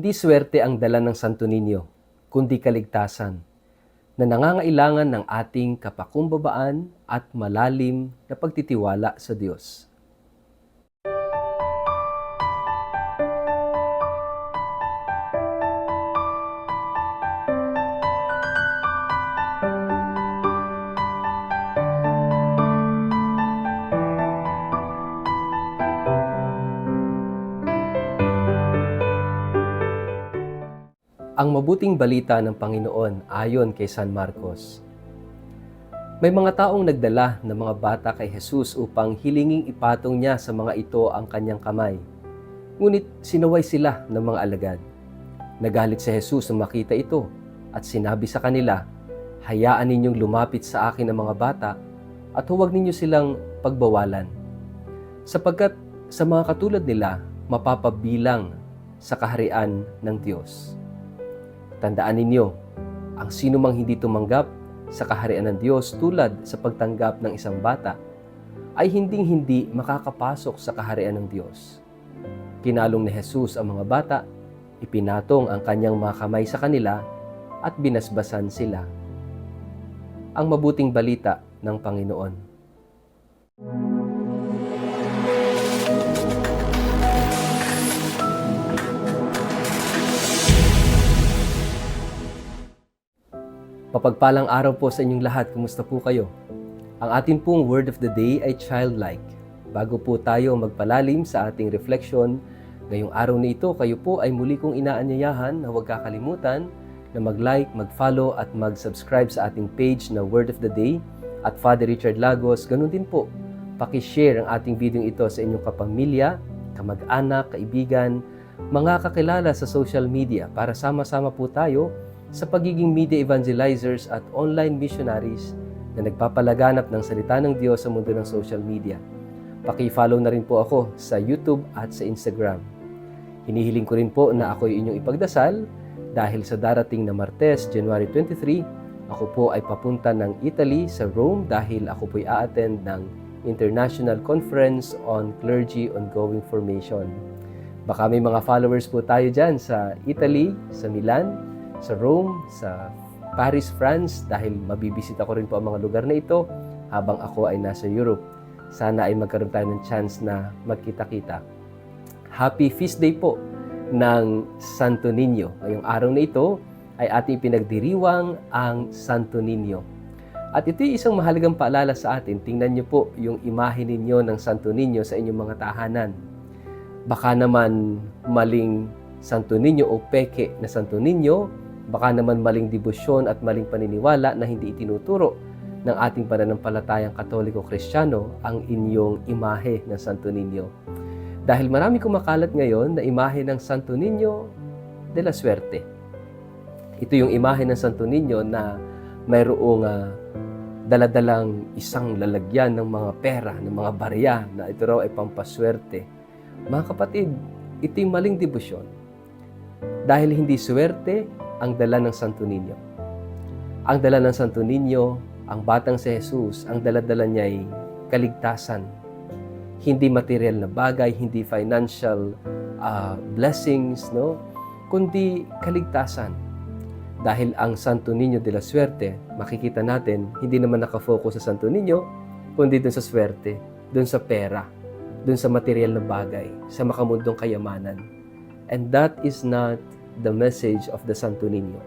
Hindi swerte ang dala ng Santo Niño, kundi kaligtasan, na nangangailangan ng ating kapakumbabaan at malalim na pagtitiwala sa Diyos. Ang mabuting balita ng Panginoon ayon kay San Marcos. May mga taong nagdala ng mga bata kay Jesus upang hilinging ipatong niya sa mga ito ang kanyang kamay. Ngunit sinaway sila ng mga alagad. Nagalit si Jesus nang makita ito at sinabi sa kanila, "Hayaan ninyong lumapit sa akin ang mga bata at huwag ninyo silang pagbawalan. Sapagkat sa mga katulad nila, mapapabilang sa kaharian ng Diyos." Tandaan ninyo, ang sino mang hindi tumanggap sa kaharian ng Diyos tulad sa pagtanggap ng isang bata, ay hinding-hindi makakapasok sa kaharian ng Diyos. Kinalong ni Jesus ang mga bata, ipinatong ang kanyang mga kamay sa kanila at binasbasan sila. Ang mabuting balita ng Panginoon. Mapagpalang araw po sa inyong lahat. Kumusta po kayo? Ang ating pong word of the day ay childlike. Bago po tayo magpalalim sa ating reflection, ngayong araw na ito, kayo po ay muli kong inaanyayahan na huwag kakalimutan na mag-like, mag-follow at mag-subscribe sa ating page na Word of the Day at Father Richard Lagos. Ganun din po, pakishare ang ating video ito sa inyong kapamilya, kamag-anak, kaibigan, mga kakilala sa social media para sama-sama po tayo sa pagiging media evangelizers at online missionaries na nagpapalaganap ng salita ng Diyos sa mundo ng social media. Paki-follow na rin po ako sa YouTube at sa Instagram. Hinihiling ko rin po na ako'y inyong ipagdasal dahil sa darating na Martes, January 23, ako po ay papunta ng Italy sa Rome dahil ako po'y a-attend ng International Conference on Clergy Ongoing Formation. Baka may mga followers po tayo dyan sa Italy, sa Milan, sa Rome, sa Paris, France, dahil mabibisita ko rin po ang mga lugar na ito habang ako ay nasa Europe. Sana ay magkaroon tayo ng chance na magkita-kita. Happy Feast Day po ng Santo Niño. Ngayong araw na ito ay ating pinagdiriwang ang Santo Niño. At ito ay isang mahalagang paalala sa atin. Tingnan niyo po yung imahe ninyo ng Santo Niño sa inyong mga tahanan. Baka naman maling Santo Niño o peke na Santo Niño, baka naman maling debosyon at maling paniniwala na hindi itinuturo ng ating pananampalatayang Katoliko-Kristiyano ang inyong imahe ng Santo Niño. Dahil marami kumakalat ngayon na imahe ng Santo Niño de la Suerte. Ito yung imahe ng Santo Niño na mayroong daladalang isang lalagyan ng mga pera, ng mga barya na ito raw ay pampaswerte. Mga kapatid, ito yung maling debosyon. Dahil hindi swerte ang dala ng Santo Niño. Ang dala ng Santo Niño, ang batang si Jesus, ang dala-dala niya ay kaligtasan. Hindi material na bagay, hindi financial blessings, no? Kundi kaligtasan. Dahil ang Santo Niño de la Suerte, makikita natin, hindi naman nakafocus sa Santo Niño, kundi dun sa swerte, dun sa pera, dun sa material na bagay, sa makamundong kayamanan. And that is not the message of the Santo Niño.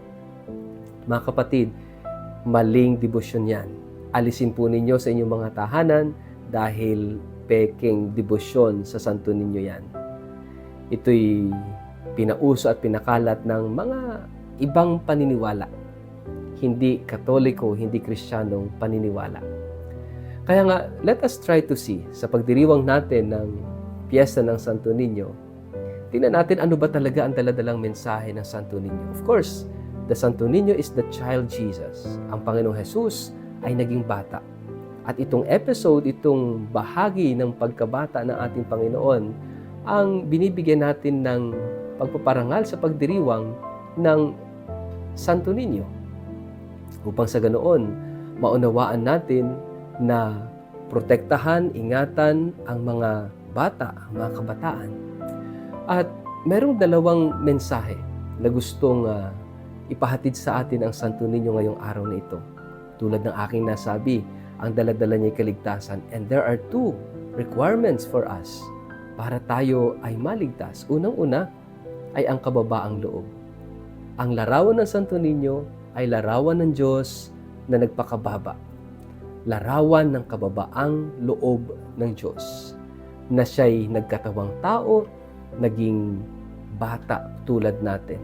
Mga kapatid, maling debosyon yan. Alisin po ninyo sa inyong mga tahanan dahil peking debosyon sa Santo Niño yan. Ito'y pinauso at pinakalat ng mga ibang paniniwala. Hindi Katoliko, hindi Kristiyanong paniniwala. Kaya nga, let us try to see sa pagdiriwang natin ng piyesta ng Santo Niño, tingnan natin ano ba talaga ang daladalang mensahe ng Santo Niño. Of course, the Santo Niño is the child Jesus. Ang Panginoong Jesus ay naging bata. At itong episode, itong bahagi ng pagkabata ng ating Panginoon, ang binibigyan natin ng pagpaparangal sa pagdiriwang ng Santo Niño. Upang sa ganoon, maunawaan natin na protektahan, ingatan ang mga bata, ang mga kabataan. At merong dalawang mensahe na gustong ipahatid sa atin ang Santo Niño ngayong araw na ito. Tulad ng aking nasabi, ang dala-dala niya ay kaligtasan, and there are two requirements for us para tayo ay maligtas. Unang-una ay ang kababaang loob. Ang larawan ng Santo Niño ay larawan ng Diyos na nagpakababa. Larawan ng kababaang loob ng Diyos na siya'y nagkatawang tao, naging bata tulad natin.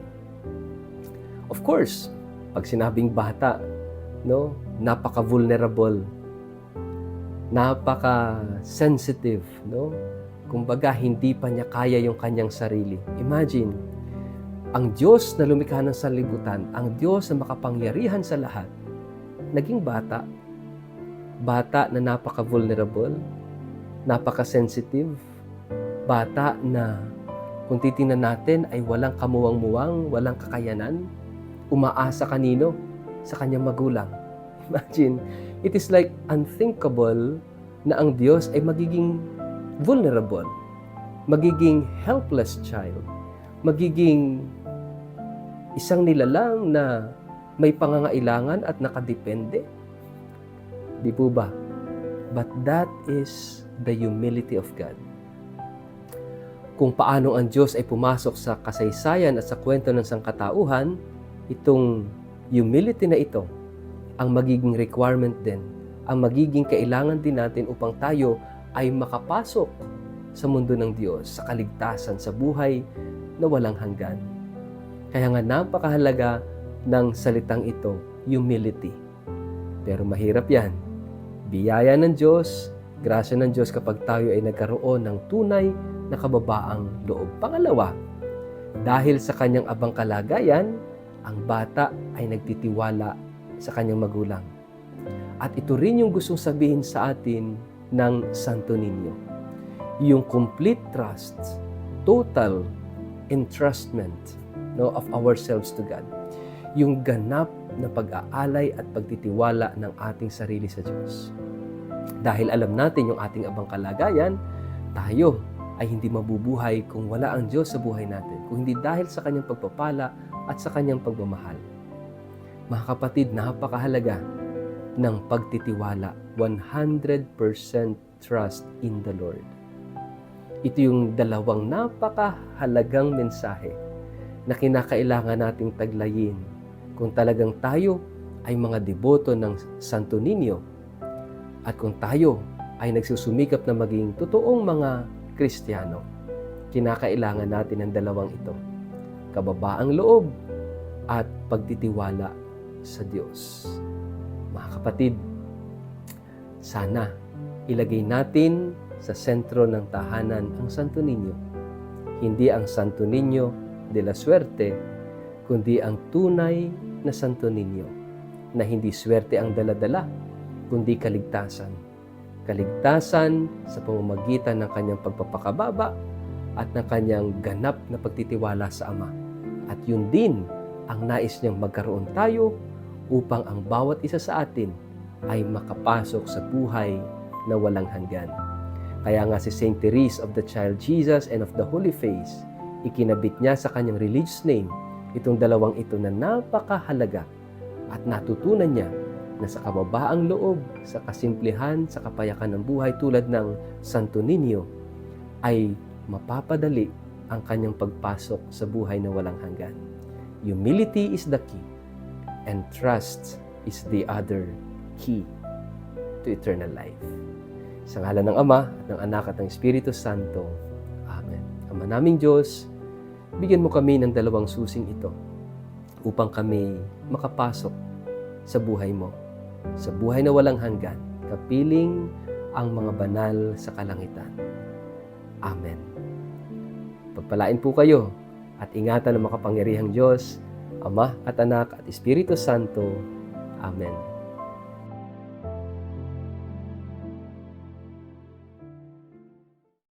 Of course, pag sinabing bata, no, napaka-vulnerable, napaka-sensitive, no? Kumbaga, hindi pa niya kaya yung kanyang sarili. Imagine, ang Diyos na lumikha ng sanlibutan, ang Diyos na makapangyarihan sa lahat, naging bata. Bata na napaka-vulnerable, napaka-sensitive, bata na kung titingnan natin ay walang kamuwang-muwang, walang kakayanan, umaasa kanino? Sa kanyang magulang. Imagine, it is like unthinkable na ang Diyos ay magiging vulnerable, magiging helpless child, magiging isang nilalang na may pangangailangan at nakadepende. Di po ba? But that is the humility of God. Kung paano ang Diyos ay pumasok sa kasaysayan at sa kwento ng sangkatauhan, itong humility na ito ang magiging requirement din, ang magiging kailangan din natin upang tayo ay makapasok sa mundo ng Diyos, sa kaligtasan, sa buhay na walang hanggan. Kaya nga napakahalaga ng salitang ito, humility. Pero mahirap yan. Biyaya ng Diyos, grasya ng Diyos kapag tayo ay nagkaroon ng tunay na kababaang loob. Pangalawa, dahil sa kanyang abang kalagayan, ang bata ay nagtitiwala sa kanyang magulang. At ito rin yung gustong sabihin sa atin ng Santo Niño. Yung complete trust, total entrustment, no, of ourselves to God. Yung ganap na pag-aalay at pagtitiwala ng ating sarili sa Diyos. Dahil alam natin yung ating abang kalagayan, tayo ay hindi mabubuhay kung wala ang Diyos sa buhay natin, kung hindi dahil sa kanyang pagpapala at sa kanyang pagmamahal. Mga kapatid, napakahalaga ng pagtitiwala, 100% trust in the Lord. Ito yung dalawang napakahalagang mensahe na kinakailangan nating taglayin kung talagang tayo ay mga deboto ng Santo Niño at kung tayo ay nagsusumikap na maging totoong mga Kristiyano. Kinakailangan natin ang dalawang ito, kababaang loob at pagtitiwala sa Diyos. Mga kapatid, sana ilagay natin sa sentro ng tahanan ang Santo Niño. Hindi ang Santo Niño de la Suerte, kundi ang tunay na Santo Niño, na hindi swerte ang dala-dala, kundi kaligtasan. Kaligtasan sa pamamagitan ng kanyang pagpapakababa at ng kanyang ganap na pagtitiwala sa Ama. At yun din ang nais niyang magkaroon tayo upang ang bawat isa sa atin ay makapasok sa buhay na walang hanggan. Kaya nga si Saint Therese of the Child Jesus and of the Holy Face, ikinabit niya sa kanyang religious name itong dalawang ito na napakahalaga at natutunan niya na sa kababaang loob, sa kasimplihan, sa kapayakan ng buhay tulad ng Santo Niño ay mapapadali ang kanyang pagpasok sa buhay na walang hanggan. Humility is the key and trust is the other key to eternal life. Sa ngalan ng Ama, at ng Anak at ng Espiritu Santo. Amen. Ama naming Diyos, bigyan mo kami ng dalawang susing ito upang kami makapasok sa buhay mo, sa buhay na walang hanggan, kapiling ang mga banal sa kalangitan. Amen. Pagpalain po kayo at ingatan ng makapangyarihang Diyos, Ama at Anak at Espiritu Santo. Amen.